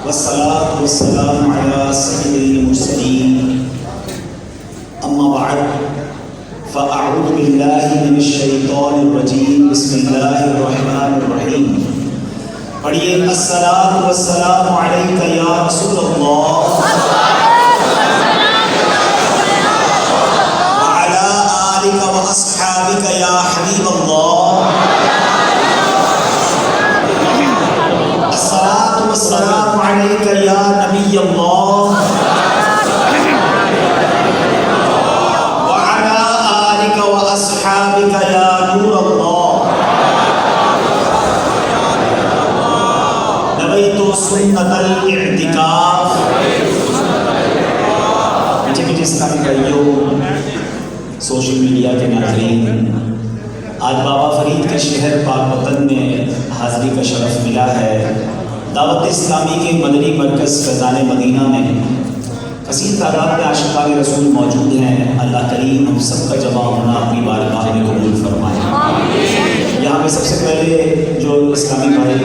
والصلاة والسلام على سيد المرسلين أما بعد فأعوذ بالله من الشيطان الرجيم بسم الله الرحمن الرحيم پڑھیے الصلاة والسلام علیک یا رسول اللہ وعلى آلك وأصحابك یا حبیب اللہ الصلاة والسلام علیک یا نبی اللہ وعلى آلك وأصحابك یا نور اللہ سنت الاعتکاف۔ مجھے اسلامی بھائیوں، سوشل میڈیا کے ناظرین، آج بابا فرید کے شہر پاک وطن میں حاضری کا شرف ملا ہے۔ دعوت اسلامی کے مدنی مرکز فیضان مدینہ میں کثیر تعداد میں عاشقان رسول موجود ہیں۔ اللہ کریم ہم سب کا جمع ہونا اپنی بارگاہ میں قبول فرمائے۔ یہاں پہ سب سے پہلے جو اسلامی بھائی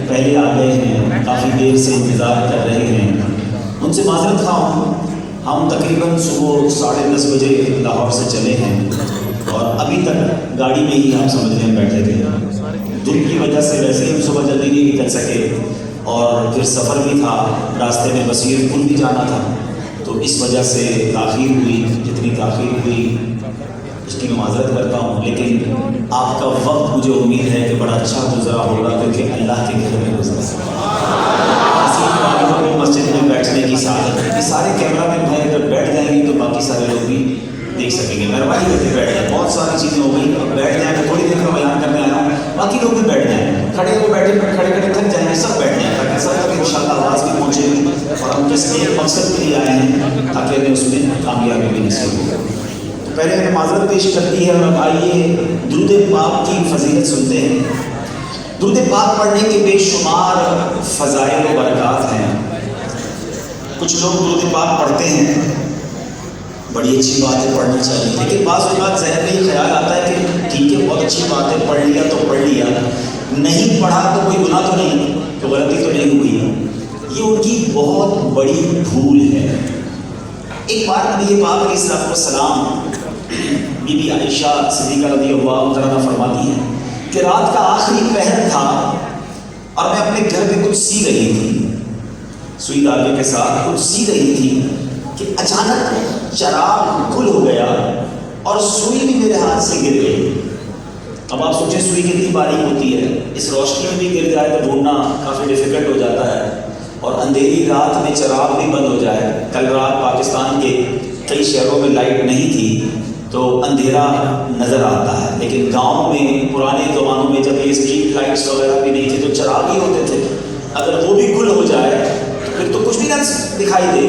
پہلے آ گئے ہیں، کافی دیر سے انتظار کر رہے ہیں، ان سے معذرت خواہ ہوں۔ ہم تقریباً صبح 10:30 بجے لاہور سے چلے ہیں اور ابھی تک گاڑی میں ہی ہم سمجھ رہے بیٹھے تھے۔ دھوپ کی وجہ سے ویسے ہی ہم صبح جلدی نہیں نکل سکے اور پھر سفر بھی تھا، راستے میں بصیر پل بھی جانا تھا، تو اس وجہ سے تاخیر ہوئی۔ جتنی تاخیر ہوئی اس کی میں معذرت کرتا ہوں، لیکن آپ کا وقت مجھے امید ہے کہ بڑا اچھا گزرا ہوگا، کیونکہ اللہ کے گھر میں گزرا۔ مسجد میں بیٹھنے کی سعادت ہے۔ سارے کیمرہ مین بھائی اگر بیٹھ جائیں گے تو باقی سارے لوگ بھی دیکھ سکیں گے۔ مہربانی کر کے بیٹھ جائیں، بہت ساری چیزیں ہو گئی، اب بیٹھ جائیں، میں تھوڑی دیر کا بیان کرنے آیا ہوں، باقی لوگ بھی بیٹھ جائیں، کھڑے ہو بیٹھے کھڑے تھک جائیں گے، سب بیٹھ جائیں تاکہ سب ان شاء اللہ آواز بھی پہنچے گی اور ہم جس ایک مقصد کے لیے آئے ہیں تاکہ ہمیں اس میں کامیابی بھی نصیب ہو۔ پہلے میں نے معذرت پیش کر دی ہے اور اب آئیے درود پاک کی فضیلت سنتے ہیں۔ درود پاک پڑھنے کے بے شمار فضائل و برکات ہیں۔ کچھ لوگ درود پاک پڑھتے ہیں، بڑی اچھی بات ہے، پڑھنا چاہیے، لیکن بعض اوقات ذہن میں یہ خیال آتا ہے کہ ٹھیک ہے بہت اچھی بات ہے، پڑھ لیا تو پڑھ لیا، نہیں پڑھا تو کوئی گناہ تو نہیں، تو غلطی تو نہیں ہوئی۔ یہ ان کی بہت بڑی بھول ہے۔ ایک بار نبی پاک علیہ السلام بی بی عائشہ صدیقہ رضی اللہ عنہا فرماتی ہیں کہ رات کا آخری پہر تھا اور میں اپنے گھر پہ کچھ سی رہی تھی، سوئی دھاگے کے ساتھ کچھ سی رہی تھی کہ اچانک چراغ گل ہو گیا اور سوئی بھی میرے ہاتھ سے گر گئی۔ اب آپ سوچیں سوئی کتنی باریک ہوتی ہے، اس روشنی میں بھی گر جائے تو ڈھونڈنا کافی ڈیفیکلٹ ہو جاتا ہے، اور اندھیری رات میں چراغ بھی بند ہو جائے۔ کل رات پاکستان کے کئی شہروں میں لائٹ نہیں تھی تو اندھیرا نظر آتا ہے، لیکن گاؤں میں پرانے زمانوں میں جب یہ اسٹریٹ لائٹس وغیرہ بھی نہیں تھے تو چراغ ہی ہوتے تھے، اگر وہ بھی گل ہو جائے تو پھر تو کچھ بھی نہ دکھائی دے۔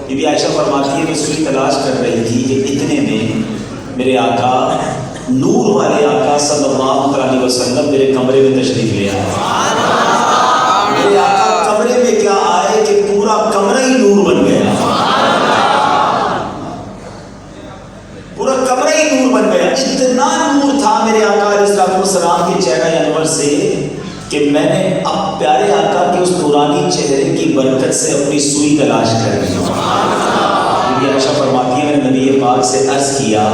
بی بی عائشہ فرماتی ہے کہ سوئی تلاش کر رہی تھی کہ اتنے میں میرے آقا، نور والے آقا صلی اللہ علیہ وسلم میرے کمرے میں تشریف لے آئے۔ میرے آقا کمرے میں کیا آئے کہ پورا کمرہ ہی نور بن گیا، پورا کمرہ ہی نور بن گیا۔ اتنا نور تھا میرے آقا علیہ السلام کے چہرہ انور سے کہ میں نے اب پیارے آقا کے اس نورانی چہرے کی برکت سے اپنی سوئی تلاش کر لی۔ بی بی عائشہ فرماتی ہے میں نے نبی پاک سے عرض کیا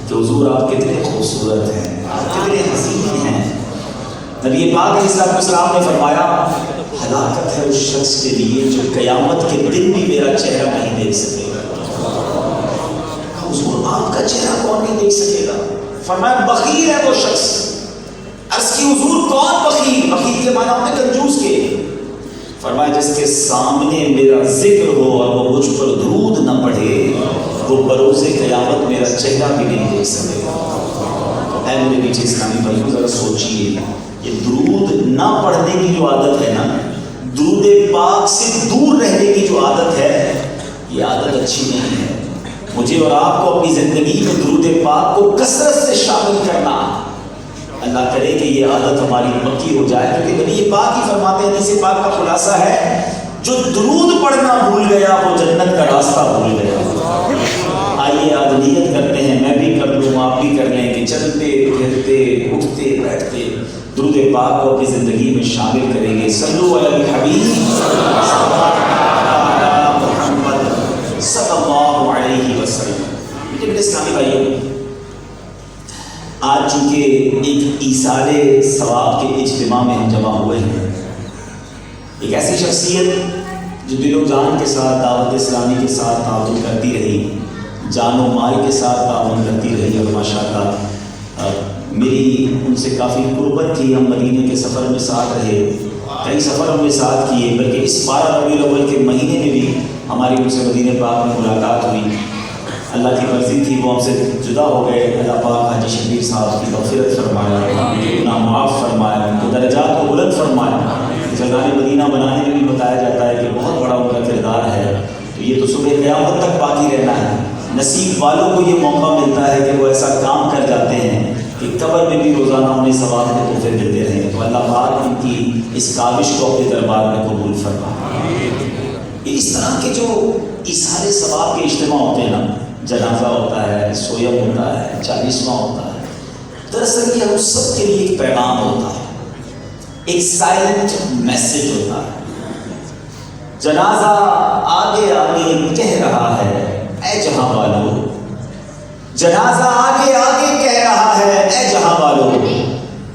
کہ حضور آپ کتنے خوبصورت ہیں، آپ کتنے حسین ہیں۔ نبی پاک علیہ السلام نے فرمایا ہلاکت ہے اس شخص کے لیے جو قیامت کے دن بھی میرا چہرہ نہیں دیکھ سکے گا۔ حضور آپ کا چہرہ کون نہیں دیکھ سکے گا؟ فرمایا بخیل ہے وہ شخص۔ عرض کی حضور کون بخیل؟ بخیل کے معنی ہوتے کنجوس کے۔ فرمایا جس کے سامنے میرا ذکر ہو اور وہ مجھ پر درود نہ پڑھے وہ بروز قیامت میرا چہرہ بھی نہیں دیکھ سکے گا۔ اے میرے پیچھے اسلامی بھائیوں ذرا سوچئے، یہ درود نہ پڑھنے کی جو عادت ہے نا، درود پاک سے دور رہنے کی جو عادت ہے، یہ عادت اچھی نہیں ہے۔ مجھے اور آپ کو اپنی زندگی میں درود پاک کو کثرت سے شامل کرنا، اللہ کرے کہ یہ عادت ہماری پکی ہو جائے، کیونکہ نبی پاک ہی فرماتے ہیں، حدیث پاک کا خلاصہ ہے جو درود پڑھنا بھول گیا وہ جنت کا راستہ بھول گیا۔ آئیے آئیے آج نیت کرتے ہیں، میں بھی کر لوں آپ بھی کر لیں کہ چلتے پھرتے اٹھتے بیٹھتے درود پاک کو اپنی زندگی میں شامل کریں گے۔ صلو علی الحبیب محمد صلی اللہ علیہ وسلم۔ میرے اسلامی بھائیوں، آج چونکہ ایک ایصال ثواب کے اجتماع میں ہم جمع ہوئے ہیں، ایک ایسی شخصیت جو دل و جان کے ساتھ دعوت اسلامی کے ساتھ تعاون کرتی رہی، جان و مال کے ساتھ تعاون کرتی رہی، اور ماشاءاللہ میری ان سے کافی قربت تھی۔ ہم مدینے کے سفر میں ساتھ رہے، کئی سفر ہم نے ساتھ کیے، بلکہ اس 12 ربیع الاول کے مہینے میں بھی ہماری ان سے مدینے پاک میں ملاقات ہوئی۔ اللہ کی مرضی تھی وہ ہم سے جدا ہو گئے۔ اللہ پاک حاجی شبیر صاحب کی مغفرت فرمایا، ان کے گناہ معاف فرمایا، ان کے درجات کو بلند فرمایا۔ جزائر مدینہ بنانے میں بھی بتایا جاتا ہے کہ بہت بڑا ان کا کردار ہے، تو یہ تو صبح قیامت تک باقی رہنا ہے۔ نصیب والوں کو یہ موقع ملتا ہے کہ وہ ایسا کام کر جاتے ہیں کہ قبر میں بھی روزانہ انہیں ثواب کے تحفے ملتے رہیں۔ تو اللہ پاک ان کی اس کاوش کو اپنے دربار میں قبول فرمائے۔ اس طرح کے جو ایصال ثواب کے اجتماع ہوتے ہیں نا، جنازہ ہوتا ہے، سویم ہوتا ہے، 40واں ہوتا ہے، دراصل یہ ہم سب کے لیے ایک پیغام ہوتا ہے، ایک سائلنٹ میسج ہوتا ہے۔ جنازہ آگے آگے کہہ رہا ہے اے جہاں والو، جنازہ آگے آگے کہہ رہا ہے اے جہاں والو،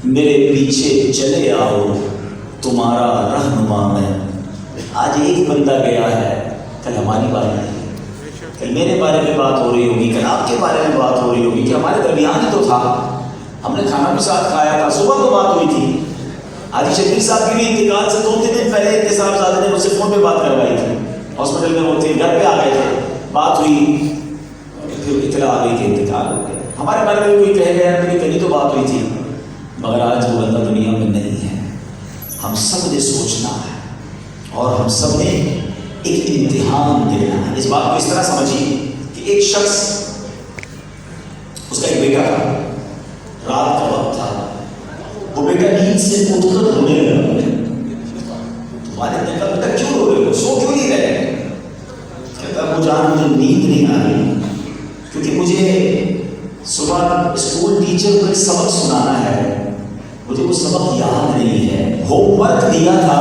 میرے پیچھے چلے آؤ تمہارا رہنما میں۔ آج ایک بندہ گیا ہے، کل ہماری باری ہے، کل میرے بارے میں بات ہو رہی ہوگی، کل آپ کے بارے میں بات ہو رہی ہوگی کہ ہمارے درمیان ہی تو تھا، ہم نے کھانا بھی ساتھ کھایا تھا، صبح تو بات ہوئی تھی۔ حاجی شبیر صاحب کی بھی انتقال سے 2-3 دن پہلے ان کے صاحبزادے نے مجھ سے فون پہ بات کروائی تھی، ہاسپٹل میں وہ تھے، گھر پہ آ گئے تھے، بات ہوئی، پھر اطلاع آ گئی کہ انتقال ہو گیا۔ ہمارے بارے میں کوئی کہہ گیا میری کہیں تو بات ہوئی تھی، مگر آج وہ بندہ دنیا میں نہیں ہے۔ ہم سب نے سوچنا ہے اور ہم سب نے ایک امتحان دینا ہے۔ اس بات کو اس طرح سمجھیے کہ ایک شخص، اس کا ایک بیٹا تھا، رات کا وقت تھا، وہ بیٹا نیند سے اٹھ کر رونے لگا۔ والد نے کہا بیٹا کیوں رو رہے ہو، سو کیوں نہیں رہے؟ کہتا وہ جان مجھے نیند نہیں آ رہی، کیونکہ مجھے صبح اسکول ٹیچر کو ایک سبق سنانا ہے، مجھے وہ سبق یاد نہیں ہے، ہوم ورک دیا تھا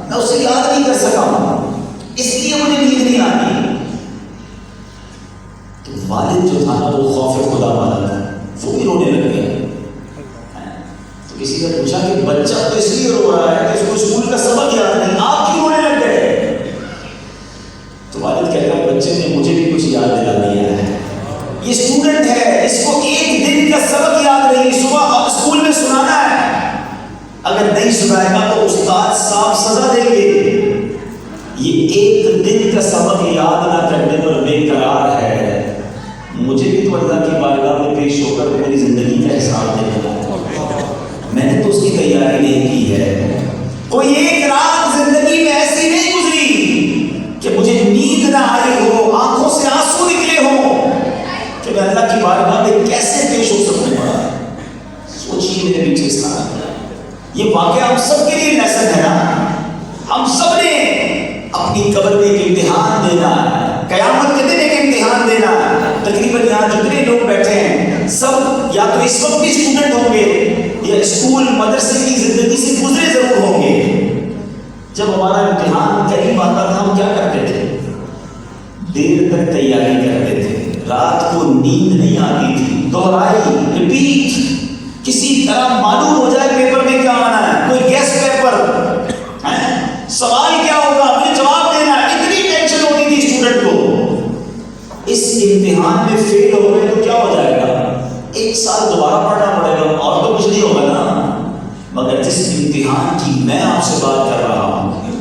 میں اسے یاد نہیں کر سکا ہوں، اس لیے مجھے نیند نہیں آتی۔ تو والد جو تھا نا وہ خوف خدا والا تھا، وہ بھی رونے لگ گیا۔ تو کسی نے پوچھا کہ بچہ تو اس لیے رو رہا ہے کہ اس کو اسکول کا سبق یاد نہیں، آپ کیوں رونے لگ گئے؟ تو والد کہتا ہے بچے نے مجھے بھی کچھ یاد دلا دیا ہے، یہ اسٹوڈنٹ ہے، اس کو ایک دن کا سبق یاد نہیں، صبح اسکول میں سنانا ہے، اگر نہیں سنائے گا تو استاد صاحب سزا دیں گے۔ یہ ایک دن کا سبق یاد نہ کرنے پر بے قرار ہے، مجھے بھی تو اللہ کی بارگاہ میں پیش ہو کر پوری زندگی کا حساب دینا ہے، میں نے تو اس کی تیاری نہیں کی ہے۔ کوئی ایک رات زندگی میں ایسی نہیں گزری کہ مجھے نیند نہ آئی ہو، آنکھوں سے آنسو نکلے ہوں کہ میں اللہ کی بارگاہ میں کیسے پیش ہو سکوں گا۔ سوچیے میرے پیچھے سارا یہ واقعہ ہم سب کے لیے لیسن ہے نا، ہم سب نے اپنی قبر میں ایک امتحان دینا ہے، قیامت کے دن ایک امتحان دینا ہے۔ تقریباً یہاں جتنے لوگ بیٹھے ہیں سب یا تو اس وقت بھی اسٹوڈنٹ ہوں گے یا اسکول مدرسے کی زندگی سے گزرے ضرور ہوں گے۔ جب ہمارا امتحان قریب آتا تھا ہم کیا کرتے تھے؟ دیر تک تیاری کرتے تھے، رات کو نیند نہیں آتی تھی، دوہرائی ریپیٹ، کسی طرح معلوم ہو جائے پیپر میں کیا آنا ہے، کوئی گیس پیپر سوال کیا ہوگا مجھے جواب دینا ہے، اتنی ٹینشن ہوتی تھی اسٹوڈنٹ کو۔ اس امتحان میں فیل ہو گئے تو کیا ہو جائے گا؟ 1 سال دوبارہ پڑھنا پڑے گا، اور تو کچھ نہیں ہوگا نا۔ مگر جس امتحان کی میں آپ سے بات کر رہا ہوں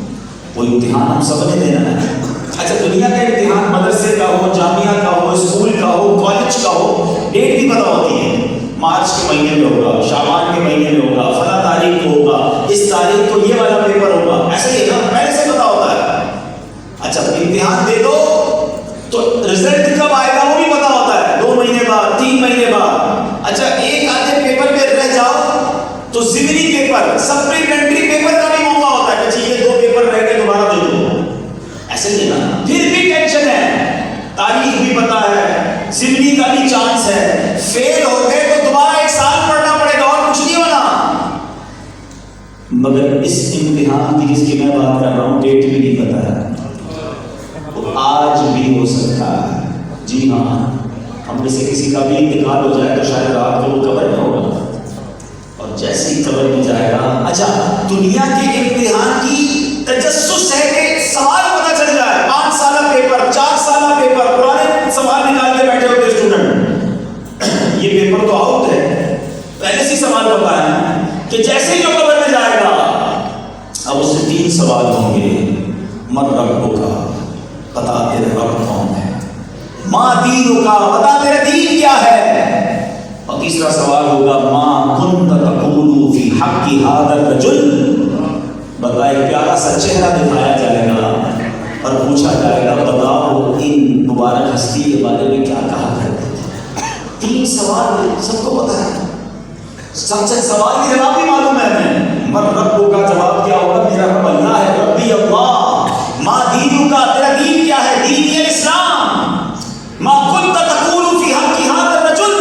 وہ امتحان ہم سب نے دینا ہے۔ اچھا دنیا کا امتحان مدرسے کا ہو، جامعہ کا ہو، اسکول کا ہو، کالج کا ہو، ڈیٹ بھی پتہ ہوتی ہے، مارچ کے مہینے میں ہوگا، شعبان کے مہینے میں ہوگا، فلاں تاریخ کو ہوگا، اس تاریخ کو یہ والا پیپر ہوگا، ایسا ہی ہے نا، پہلے سے پتہ ہوتا ہے۔ اچھا امتحان دے دو تو رزلٹ کب آئے گا وہ بھی پتہ ہوتا ہے، 2 مہینے بعد، 3 مہینے بعد۔ اچھا ایک آدھے پیپر پہ رہ جاؤ تو ضمنی پیپر، سپلیمنٹری پیپر کا بھی موقع ہوتا ہے کہ ٹھیک ہے 2 پیپر رہ گئے دوبارہ دے دو، ایسے نہیں نا، پھر بھی ٹینشن ہے، تاریخ بھی پتہ ہے، ضمنی مگر اس امتحان کی جس کی میں بات کر رہا ہوں ڈیٹ بھی نہیں پتا ہے، وہ آج بھی ہو سکتا ہے۔ جی ہاں، ہم میں سے کسی کا بھی انتقال ہو جائے تو شاید رات کو وہ قبر میں ہوگا، اور جیسے ہی قبر میں جائے گا، اچھا دنیا کے امتحان کی تجسس ہے کہ سوال پتہ چل جائے، 5 سالہ پیپر، 4 سالہ پیپر، پرانے سوال نکال کے بیٹھے ہوتے اسٹوڈنٹ، یہ پیپر تو آؤٹ ہے، پہلے سے سوال پتا ہے کہ جیسے ہی جو قبر میں جائے گا اب اس سے 3 سوال ہوں گے، من رب کا، بتا تیرا رب کون ہے، ماں دین کا، بتا تیرا دین کیا ہے، اور تیسرا سوال ہوگا ماں کنت تقول فی حق ھذا الرجل، بتا ایک پیارا سا چہرہ دکھایا جائے گا اور پوچھا جائے گا بتاؤ ان مبارک ہستی کے بارے میں کیا کہا کرتے تھے۔ 3 سوال سب کو پتا ہے، سب سے سوال کی جواب بھی معلوم ہے ہمیں، من رب کا جواب کیا ہوگا، میرا رب اللہ ہے، ربی اللہ، ماں دین کا، تیرا دین کیا ہے، دین ہے اسلام، ماں کنت تقول فی حق ھذا الرجل،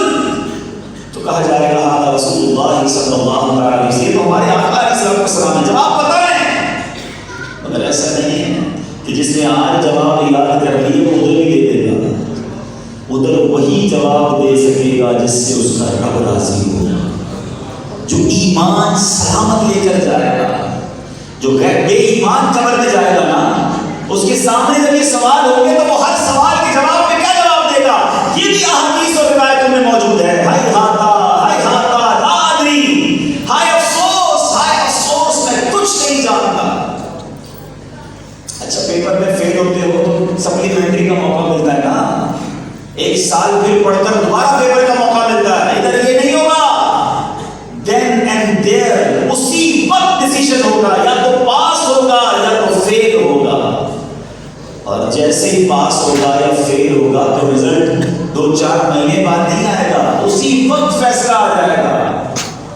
تو کہا جائے گا ھذا رسول اللہ صلی اللہ علیہ وسلم، ہمارے آقا علیہ السلام ہے، جواب پتہ ہے، مگر ایسا نہیں ہے کہ جس نے آج جواب یاد کر لیے وہ ادھر بھی دے دے گا، ادھر وہی جواب دے سکے گا جس سے اس کا رب راضی ہو، جو ایمان سلامت لے کر جائے گا، جو غیر بے ایمان قبر میں جائے گا نا، اس کے سامنے جب یہ سوال ہوں گے تو وہ ہر سوال کے جواب میں کیا جواب دے گا، یہ بھی احادیث اور روایتوں میں موجود ہے، ہائے ہاتا لا ادری، ہائے افسوس میں کچھ نہیں جانتا۔ اچھا پیپر میں فیل ہوتے ہو تو سپلیمنٹری کا موقع ملتا ہے نا، 1 سال پھر پڑھ کر دوبارہ پیپر کا موقع ملتا ہے، ادھر یہ نہیں ہوگا، دین اینڈ دیئر اسی وقت ڈیسیژن ہوگا، یا تو پاس ہوگا یا تو فیل ہوگا، اور جیسے ہی پاس ہوگا یا فیل ہوگا تو رزلٹ 2-4 مہینے بعد نہیں آئے گا، اسی وقت فیصلہ آ جائے گا،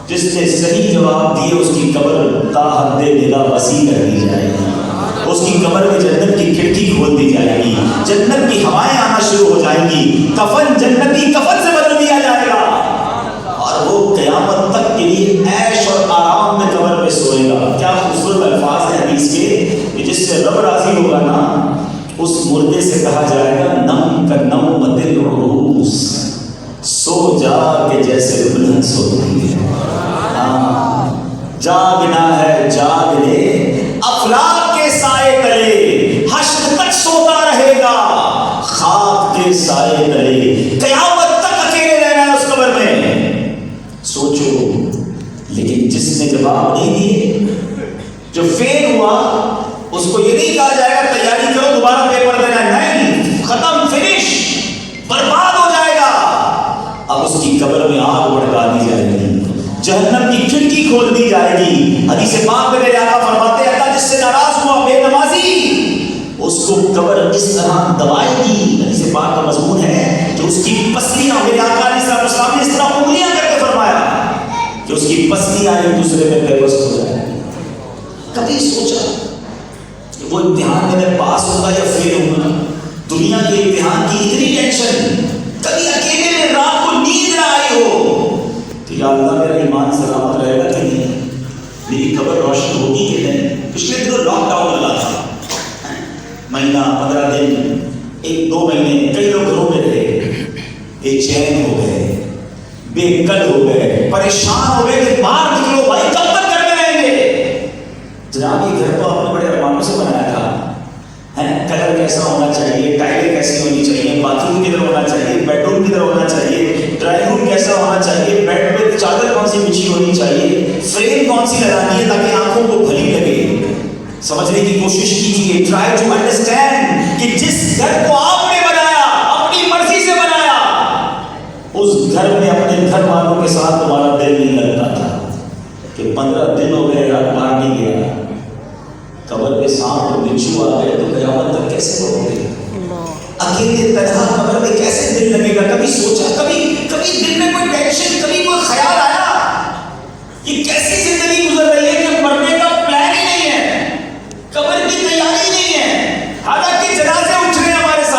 جس نے صحیح جواب دیے اس کی قبر تا حد دلا وسیع کر دی جائے گی، اس کی قبر میں جنت کی کھڑکی کھول دی جائے گی، جنت کی ہوائیں آنا شروع ہو جائیں گی، کفن جنتی کفن سے بدل دیا جائے گا، اور وہ قیامت تک کے لیے عیش اور آرام میں قبر میں سوئے گا۔ کیا خوبصورت الفاظ ہیں حدیث کے کہ جس سے رب راضی ہوگا نا، اس مردے سے کہا جائے گا نم کا نومۃ العروس، سو جا کے جیسے دلہن سوتی ہے، جاگنا ہے جاگ لے افلاک کے سائے تلے، حشر تک سوتا رہے گا خاک کے سائے تلے، قیامت تک اکیلے رہنا ہے اس قبر میں، سوچو۔ لیکن جس نے جواب نہیں دیے، جو فیل ہوا، اس کو یہ نہیں کہا جائے گا تیاری کرو دوبارہ پیپر دینا ہے، نہیں، ختم، فنش، برباد ہو جائے گا، اب اس کی قبر میں آگ بھڑکا دی جائے گی، جہنم کی کھڑکی کھول دی جائے گی۔ حدیث پاک میں میرے آقا فرماتے ہیں اللہ جس سے ناراض ہوا بے نمازی، اس کو قبر اس طرح دبائے گی، حدیث پاک کا مضمون ہے کہ اس کی پسلیاں، میرے آقا علیہ السلام نے اس طرح انگلیاں کر کے فرمایا کہ اس کی پسلیاں ایک دوسرے میں پیوست ہو جائیں۔ کبھی سوچا کہ وہ امتحان میں پاس ہوگا یا فیل ہوگا؟ دنیا کے امتحان کی اتنی ٹینشن، کبھی اکیلے میں رات کو نیند نہ آئی ہو کہ یا اللہ میرا ایمان سلامت رہے گا کہ نہیں، میری قبر روشن ہوگی کہ نہیں۔ پچھلے دنوں لاک ڈاؤن لگا تھا، مہینہ 15 دن، 1-2 مہینے کئی لوگ گھروں میں رہے، بے چین ہو گئے، بے کل ہو گئے، پریشان ہو گئے کہ باہر نکلو بھائی، کب تک گھر میں رہیں گے؟ جناب یہ گھر تو آپ نے بڑے ارمانوں سے بنایا تھا، کلر کیسا ہونا چاہیے، ٹائلیں کیسی ہونی چاہیے، باتھ روم کدھر ہونا چاہیے، بیڈ روم کدھر ہونا چاہیے، ڈرائنگ روم کیسا ہونا چاہیے، بیڈ پہ چادر کون سی بچھی ہونی چاہیے، فریم کون سی لگانی ہے تاکہ آنکھوں کو بھلی لگے، سمجھنے کی کوشش کیجیے، ٹرائی ٹو انڈرسٹینڈ کہ جس گھر کو آپ نے بنایا، اپنی مرضی سے بنایا، اس گھر میں اپنے گھر والوں کے ساتھ تمہارا دل نہیں لگتا تھا کہ 15 دن ہو گئے رات باہر نہیں گیا، قبر کے سانپ اور بچھو آ گئے تو قیامت تک کیسے رہو گے؟ اکیلے تنہا قبر میں کیسے دل لگے گا؟ کبھی سوچا، کبھی دل میں کوئی ٹینشن، کبھی کوئی خیال آیا کہ کیسی زندگی گزر رہی ہے کہ مرنے کا پلان ہی نہیں ہے، قبر کی تیاری نہیں ہے، حالانکہ جنازے اٹھ رہے ہیں ہمارے ساتھ،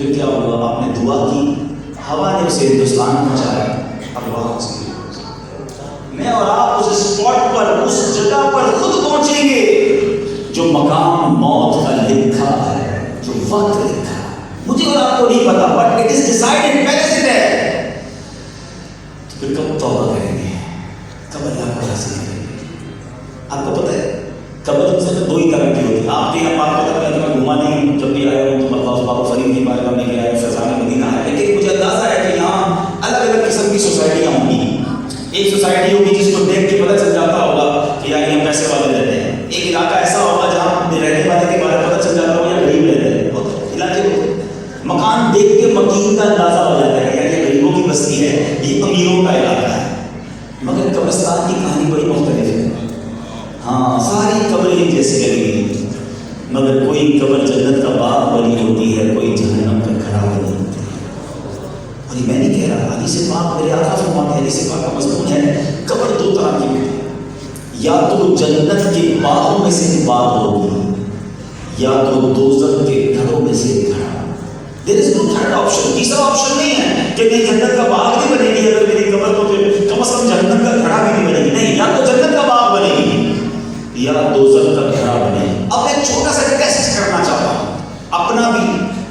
پھر کیا ہوا؟ آپ نے دعا کی، ہوا نے اسے ہندوستان پہنچایا، اب وہاں سے میں اور آپ اس اسپاٹ پر، اس جگہ پر خود پہنچیں گے جو مقام موت کا لکھا ہے، جو وقت لکھا ہے۔ مجھے اور آپ کو نہیں پتا، بٹ اٹ از ڈیسائیڈڈ پہلے سے ہے۔ پھر کب توبہ کریں گے؟ کب اللہ کو راضی کریں گے؟ آپ کو پتہ ہے قبر سے دو ہی طرح کی ہوتی ہے۔ آپ کے یہاں آپ کو پتہ ہے، میں گھوما نہیں ہوں، جب بھی آیا ہوں تو مطلب بابا فرید کی بارگاہ میں گیا ہے، فیضان مدینہ ہے، لیکن مجھے اندازہ ہے کہ یہاں الگ الگ قسم کی سوسائٹیاں ہوں گی۔ ایک سوسائٹی ہوگی جس کو دیکھ کے پتہ چل جاتا ہوگا کہ یار یہ پیسے والے رہتے ہیں، ایک علاقہ ایسا ہوگا جہاں رہنے والے کے بارے میں پتہ چل جاتا ہوگا یا غریب رہتے ہیں، علاقے کو مکان دیکھ کے مکین کا اندازہ ہو جاتا ہے کہ یہ غریبوں کی بستی ہے، یہ امیروں کا علاقہ ہے۔ مگر قبرستان کی کہانی بڑی مختلف ہے۔ ہاں، ساری قبریں ایک جیسی لگیں گی، مگر کوئی قبر جنت کا باغ بنی ہوتی ہے، کوئی جہنم کا گھڑا بنی ہوتی ہے۔ اور یہ میں نہیں کہہ رہا، حدیث پاک میرے آقا فرماتے ہیں، حدیث پاک کا مضمون ہے قبر دو طرح کی ہوتی ہے، یا تو جنت کے باغوں میں سے باغ ہوگی، یا تو دوزخ کے گھروں میں سے گھڑا۔ دیر از نو تھرڈ آپشن، تیسرا آپشن نہیں ہے کہ نہیں جنت کا باغ نہیں بنے گی اگر میری قبر، تو پھر کم از کم جہنم کا گھڑا بھی نہیں بنے گی۔ نہیں، یا تو جنت کا باغ بنے گی یا دوزخ کا گھڑا بنے گی۔ اب ایک چھوٹا سا ٹیسٹ کرنا چاہتا ہوں، اپنا بھی،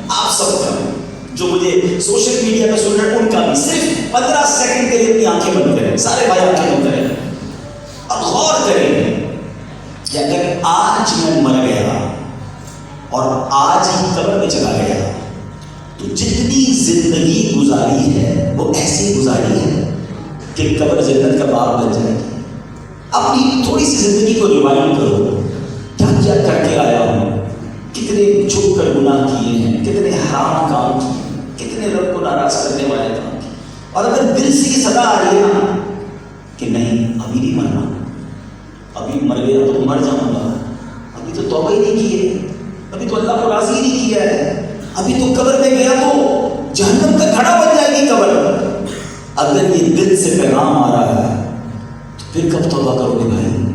آپ سب کا، جو مجھے سوشل میڈیا پہ سن رہے ہیں ان کا بھی، صرف 15 سیکنڈ کے لیے اپنی آنکھیں بند کریں، سارے بھائی آنکھیں بند کریں اور غور کریں کہ اگر آج میں مر گیا اور آج ہی قبر میں چلا گیا تو جتنی زندگی گزاری ہے وہ ایسی گزاری ہے کہ قبر جنت کا باغ بن جائے گی۔ اپنی تھوڑی سی زندگی کو ریوائنڈ کرو، کیا کیا کر کے آیا ہوں، کتنے چھپ کر گناہ کیے ہیں، کتنے حرام کام کیے، کتنے رب کو ناراض کرنے والے کام کیے۔ اور اگر دل سے یہ صدا آ رہی ہے نا کہ نہیں ابھی نہیں مرنا، ابھی مر گیا تو مر جاؤں گا، ابھی تو توبہ ہی نہیں کی ہے، ابھی تو اللہ کو راضی ہی نہیں کیا ہے، ابھی تو قبر میں گیا تو جہنم کا گھڑا بن جائے گی قبر، اگر یہ دل سے پیغام آ رہا ہے تو پھر کب توبہ کرو گے بھائی؟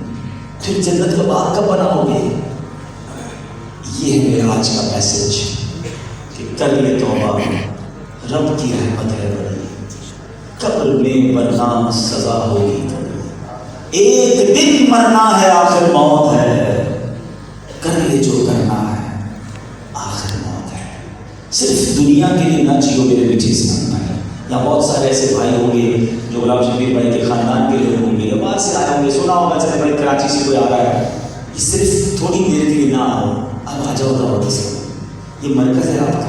پھر جنت کا باغ کب بناؤ گے؟ یہ ہے میرا آج کا میسج کہ کر لے توبہ، رب کی رحمت ہے بڑی، قبر میں ورنہ سزا ہوگی تمہیں، ایک دن مرنا ہے آخر موت ہے، کر لے جو کرنا ہے آخر موت ہے۔ صرف دنیا کے لیے نہ جیو میرے پیچھے سے کرنا ہے۔ یہاں بہت سارے ایسے بھائی ہوں گے جو غلام شبیر بھائی کے خاندان کے لوگ ہوں گے، یا باہر سے آئے ہوں گے، سنا ہوگا چلے بھائی کراچی سے کوئی آ رہا ہے، یہ صرف تھوڑی دیر کے لیے نہ آؤ، اب آ جاؤ دعوت سے۔ یہ مرکز ہے آپ کا،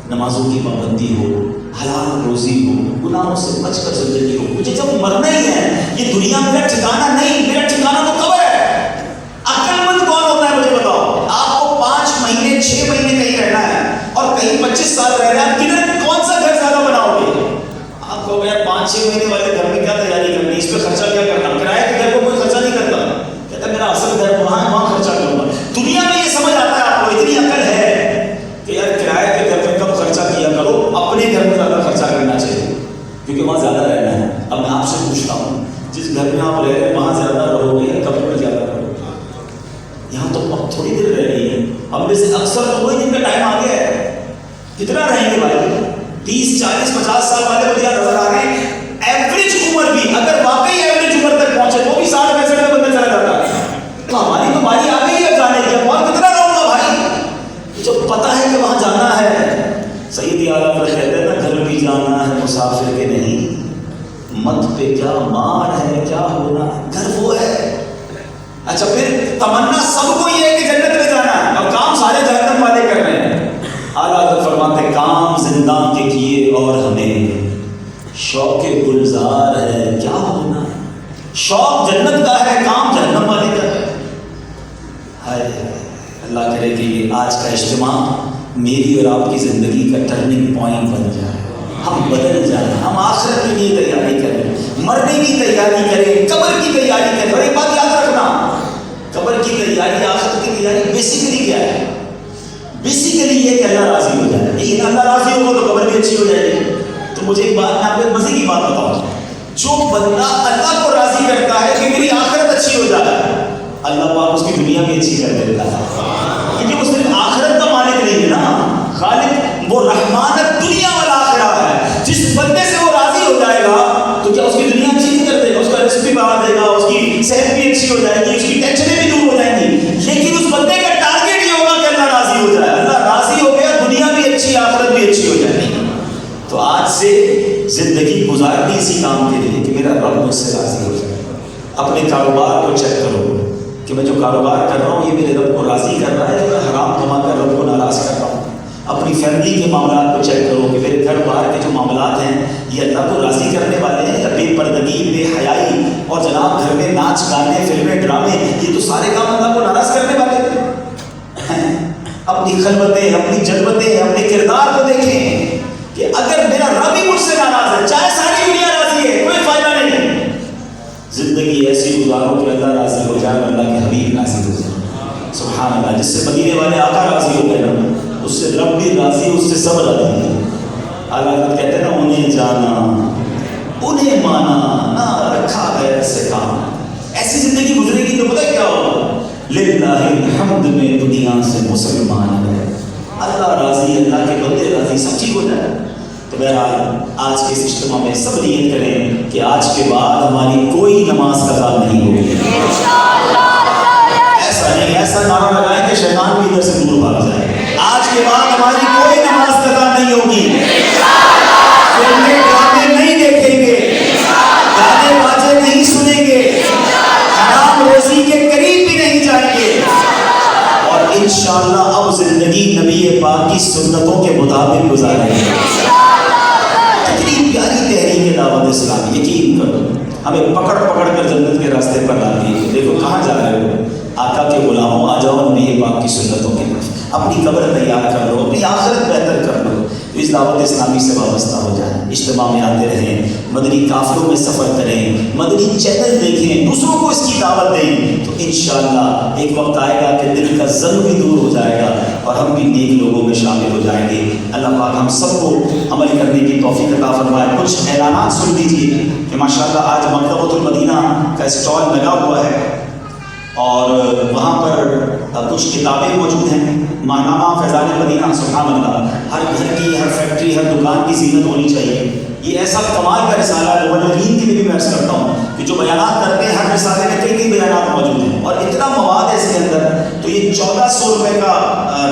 نمازوں کی پابندی ہو، حلال روزی ہو، گناہوں سے بچ کر زندگی ہو۔ مجھے جب مرنا ہی ہے، یہ دنیا میرا ٹھکانا نہیں، میرا ٹھکانا تو قبر ہے۔ عقل مند کون ہوتا ہے مجھے بتاؤ؟ آپ کو 5 مہینے 6 مہینے کہیں رہنا ہے اور کہیں 25 سال رہنا ہے، کدھر کون سا گھر زیادہ بناؤ گے؟ آپ کو گیا 5-6 مہینے والے گھر میں کیا تیاری کرنی، اس پہ خرچہ کیا کرنا؟ کرایے کے گھر کو کوئی خرچہ نہیں کرتا، کہتا میرا اصل گھر وہاں ہے، وہاں خرچہ کروں گا۔ دنیا میں یہ سمجھ آتا ہے آپ کو، اتنی عقل ہے کہ یار کرایے کے گھر میں کم خرچہ کیا کرو، اپنے گھر میں زیادہ خرچہ کرنا چاہیے کیونکہ وہاں زیادہ رہنا ہے۔ اب میں آپ سے پوچھتا ہوں، جس گھر میں آپ رہ رہے ہیں وہاں زیادہ رہو گے یا قبر میں زیادہ رہو گے؟ یہاں تو اب تھوڑی دیر رہ رہی ہے، ہم میں سے اکثر تو وہی دن کا ٹائم آ گیا ہے، کتنا رہیں گے بھائی؟ 30 40 50 سال والے مجھے نظر آ رہے ہیں۔ ایوریج عمر بھی اگر واقعی ایوریج عمر تک پہنچے تو بھی 60-65 میں بندہ چلا جاتا ہے، تو ہماری تو باری آ گئی ہے جانے کی، اور کتنا رہوں گا بھائی؟ جو پتا ہے کہ وہاں جانا ہے، سید اعلیٰ کہتے ہیں نا، گھر بھی جانا ہے مسافر کے نہیں، مت پہ کیا مار ہے کیا ہونا، گھر وہ ہے۔ اچھا پھر تمنا سب کو یہ ہے کہ جنت میں جانا ہے اور کام سارے جہنم والے کر رہے ہیں۔ اعلیٰ حضرت فرماتے کام زندان کے کیے اور ہمیں شوق گلزار ہے کیا ہونا ہے۔ شوق جنت کا ہے، کام جہنم والے کا ہے۔ ہائے اللہ کرے کہ یہ آج کا اجتماع میری اور آپ کی زندگی کا ٹرننگ پوائنٹ بن جائے، ہم بدل جائیں، ہم آخرت کے لیے تیاری کریں، مرنے کی تیاری کریں، قبر کی تیاری کریں۔ اور ایک بات یاد رکھنا، قبر کی تیاری، آخرت کی تیاری بیسیکلی کیا ہے؟ بیسیکلی یہ کہ اللہ راضی ہو جائے، لیکن اللہ راضی ہوگا تو قبر بھی اچھی ہو جائے گی۔ تو مجھے ایک بات، میں آپ کو مزے کی بات بتاؤں، جو بندہ اللہ کو راضی کرتا ہے کہ میری آخرت اچھی ہو جائے، اللہ پاک اس کی دنیا بھی اچھی کر دیتا ہے، کیونکہ وہ صرف آخرت کا مالک نہیں ہے نا، خالق وہ رحمانت دنیا والآخرہ ہے. جس بندے سے وہ راضی ہو جائے گا تو کیا اس کی دنیا اچھی نہیں کر دے گا؟ اس کا رزق بھی بڑھا دے گا, اس کی صحت بھی اچھی ہو جائے گی, اس کی ٹینشنیں بھی دور ہو جائیں گی. لیکن اس بندے کا ٹارگیٹ یہ ہوگا کہ اللہ راضی ہو جائے. اللہ راضی ہو گیا, دنیا بھی اچھی, آخرت بھی اچھی ہو جائے گی. تو آج سے زندگی گزارنی اسی کام کے لیے کہ میرا رب مجھ سے راضی ہو جائے. اپنے کاروبار کو چیک کرو کہ میں جو کاروبار کر رہا ہوں یہ میرے رب کو راضی کر رہا ہے یا میں حرام کما کر رب کو ناراض کر رہا ہوں. اپنی فیملی کے معاملات کو چیک کرو کہ میرے گھر باہر کے جو معاملات ہیں یہ اللہ کو راضی کرنے والے ہیں یا بے پردگی, بے حیائی اور جناب گھر میں ناچ گانے, فلمیں, ڈرامے, یہ تو سارے کام اللہ کو ناراض کرنے والے ہیں. اپنی خلوتیں, اپنی جلوتیں, اپنے کردار کو دیکھیں کہ اگر میرا رب ہی مجھ سے ناراض ہے, چاہے ساری دنیا راضی ہے, کوئی فائدہ نہیں. زندگی ایسی گزارو کہ اللہ راضی ہو جائے, اللہ کے حبیب راضی ہو جائے. سبحان اللہ. جس سے مدینے والے آقا راضی ہو گئے نا, اس سے رب بھی راضی, اس سے سب راضی ہے. اللہ کہتے ہیں نا, انہیں جانا انہیں مانا نہ رکھا غیر سے کام. ایسی زندگی گزرے گی تو پتہ کیا ہوگا, للہ الحمد میں دنیا سے مسلمان ہے. اللہ راضی, اللہ کے بندے راضی, سب ٹھیک ہو جائے. تو بہرحال آج کے اس اجتماع میں سب نیت کریں کہ آج کے بعد ہماری کوئی نماز قضا نہیں ہوگی. ایسا نہیں, ایسا نعرہ لگائیں کہ شیطان بھی ادھر سے دور بھاگ جائے. آج کے بعد ہماری کوئی نماز قضا نہیں ہوگی. فلمیں ڈرامے نہیں دیکھیں گے, گانے باجے نہیں سنیں گے, حرام روزی کے قریب بھی نہیں جائیں گے, اور انشاءاللہ اب زندگی نبی پاک کی سنتوں کے مطابق گزاریں گے. کتنی پیاری تحریک دعوت اسلامی, یقین کرو ہمیں پکڑ پکڑ کر جنت کے راستے پر لاتی ہے. دیکھو کہاں جا رہے ہو, آقا کے غلاموں, آ جاؤ نبی پاک کی سنتوں کی طرف. اپنی قبر تیار کر لو, اپنی آخرت بہتر کر لو. تو اس دعوت اسلامی سے وابستہ ہو جائیں, اجتماع میں آتے رہیں, مدنی قافلوں میں سفر کریں, مدنی چینل دیکھیں, دوسروں کو اس کی دعوت دیں. تو انشاءاللہ ایک وقت آئے گا کہ دل کا زنگ بھی دور ہو جائے گا اور ہم بھی نیک لوگوں میں شامل ہو جائیں گے. اللہ پاک ہم سب کو عمل کرنے کی توفیق عطا فرمائے. کچھ اعلانات سن لیجیے کہ ماشاءاللہ آج مکتبۃ المدینہ کا اسٹال لگا ہوا ہے اور وہاں پر کچھ کتابیں موجود ہیں. ماہنامہ فیضان مدینہ, سبحان اللہ, ہر گھر کی, ہر فیکٹری, ہر دکان کی زینت ہونی چاہیے. یہ ایسا کمال کا رسالہ ہے, مبلغین کے لیے بھی میں عرض کرتا ہوں کہ جو بیانات کرتے ہیں ہر رسالے میں کئی بیانات موجود ہیں اور اتنا مواد ہے اس کے اندر. تو یہ 1400 روپے کا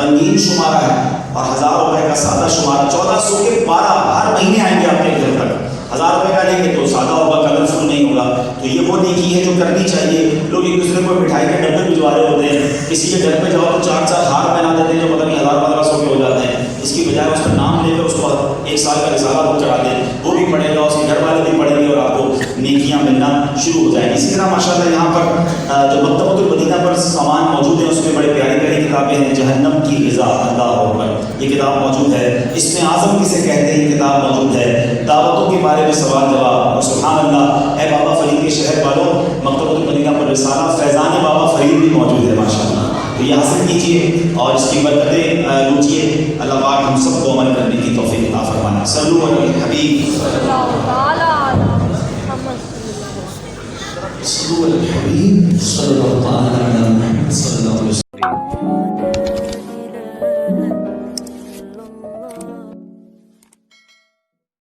رنگین شمارہ ہے اور 1000 روپے کا سادہ شمارہ. 1400 کے 12 ہر مہینے آئیں گے آپ کے گھر تک. 1000 روپے کا لیں گے تو سادہ ہوگا, کلرفل نہیں ہوگا. تو یہ وہ نیکی ہے جو کرنی چاہیے. لوگ ایک دوسرے کو مٹھائی کے ڈبے بھجوا رہے ہوتے ہیں, کسی کے گھر پہ جاؤ تو 4 ہار پہنا دیتے ہیں جو پتہ نہیں 1000-1500 کے ہو جاتے ہیں. اس کی بجائے اس کا نام لے کر اس کو 1 سال کا رسالہ بک کرا دیں, وہ بھی پڑھے گا, اس کے گھر والے بھی پڑھیں گے اور آپ کو نیکیاں ملنا شروع ہو جائیں گی. اسی طرح ماشاءاللہ یہاں پر جو مکتبۃ المدینہ پر سامان موجود ہے اس میں بڑے پیاری پیاری کتابیں ہیں. جہنم کی غذا, اللہ اکبر, یہ کتاب موجود ہے. اس میں اعظم کسے کہتے ہیں, یہ کتاب موجود ہے. دعوتوں کے بارے میں سوال جواب, اور سبحان اللہ, اے بابا فرید کے شہر والوں, مکتبۃ المدینہ پر رسالہ فیضان بابا فرید بھی موجود ہے ماشاءاللہ. تو یہ حاصل کیجیے اور اس کی برکتیں لوٹیے. اللہ پاک ہم سب کو عمل کرنے کی توفیق عطا فرمائے. صلو علی الحبیب, صلو علی الحبیب, صلی اللہ علیہ وسلم.